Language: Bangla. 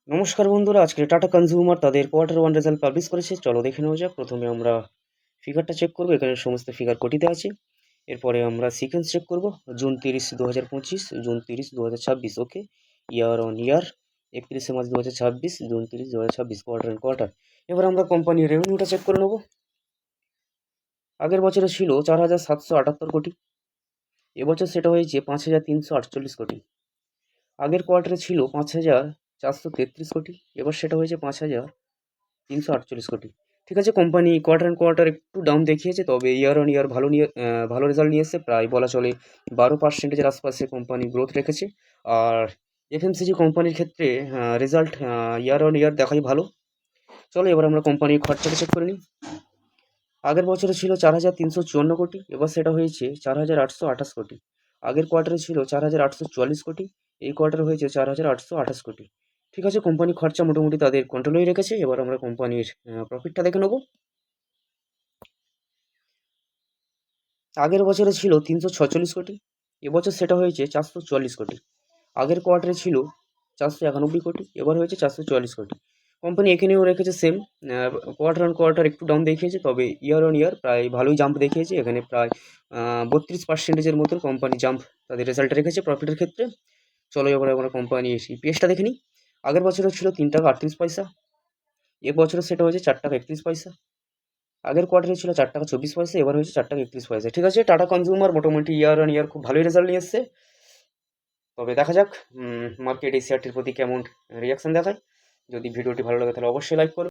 নমস্কার বন্ধুরা, আজকে টাটা কনজিউমার তাদের কোয়ার্টার 1 রেজাল্ট পাবলিশ করেছে। চলো দেখে নেওয়া যাক। প্রথমে আমরা ফিগারটা চেক করব। এখানে সমস্ত ফিগার কোটিতে আছে। এরপরে আমরা সিকোয়েন্স চেক করব। June 30 2025, June 30 2026, okay. Year on year 31 March 2026, June 30 2026, quarter and quarter. এবার আমরা কোম্পানির রেভিনিউটা চেক করে নেব। আগের বছরে ছিল 4,778 কোটি, এবছর সেটা হয়েছে 5,348 কোটি। আগের কোয়ার্টারে ছিল 5,433 কোটি, এবার সেটা হয়েছে 5,348 কোটি। ঠিক আছে, কোম্পানি কোয়ার্টার অ্যান্ড কোয়ার্টার একটু ডাউন দেখিয়েছে, তবে ইয়ার অন ইয়ার ভালো রেজাল্ট নিয়ে এসেছে। প্রায় বলা চলে 12%-এর আশপাশে কোম্পানি গ্রোথ রেখেছে। আর এফএমসিজি কোম্পানির ক্ষেত্রে রেজাল্ট ইয়ার অন ইয়ার দেখাই ভালো। চলো এবার আমরা কোম্পানির খরচাটা চেক করে নিই। আগের বছরে ছিল 4,354 কোটি, এবার সেটা হয়েছে 4,828 কোটি। আগের কোয়ার্টারে ছিল 4,844 কোটি, এই কোয়ার্টারে হয়েছে 4,828 কোটি। ঠিক আছে, কোম্পানি খরচা মোটামুটি তাদের কন্ট্রোলেই রেখেছে। এবার আমরা কোম্পানির প্রফিটটা দেখে নেব। আগের বছরে ছিল 346 কোটি, এবছর সেটা হয়েছে 444 কোটি। আগের কোয়ার্টারে ছিল 491 কোটি, এবার হয়েছে 444 কোটি। কোম্পানি এখানেও রেখেছে সেম। কোয়ার্টার অন কোয়ার্টার একটু ডাউন দেখিয়েছে, তবে ইয়ার অন ইয়ার প্রায় ভালোই জাম্প দেখিয়েছে। এখানে প্রায় 32%-এর মতন কোম্পানি জাম্প তাদের রেজাল্ট রেখেছে প্রফিটের ক্ষেত্রে। চলো এবার আমরা কোম্পানির ইপিএসটা দেখে নিই। আগের বছরে ছিল 3 টাকা 38 পয়সা, এবছরে সেটা হয়েছে 4 টাকা 31 পয়সা। আগের কোয়ার্টারে ছিল 4 টাকা 24 পয়সা, এবার হয়েছে 4 টাকা 31 পয়সা। ঠিক আছে, টাটা কনজিউমার মোটামুটি ইয়ার অন ইয়ার খুব ভালোই রেজাল্ট নিয়ে এসছে। তবে দেখা যাক মার্কেট এই শেয়ারটির প্রতি কেমন রিয়াকশন দেখায়। যদি ভিডিওটি ভালো লাগে তাহলে অবশ্যই লাইক করবে।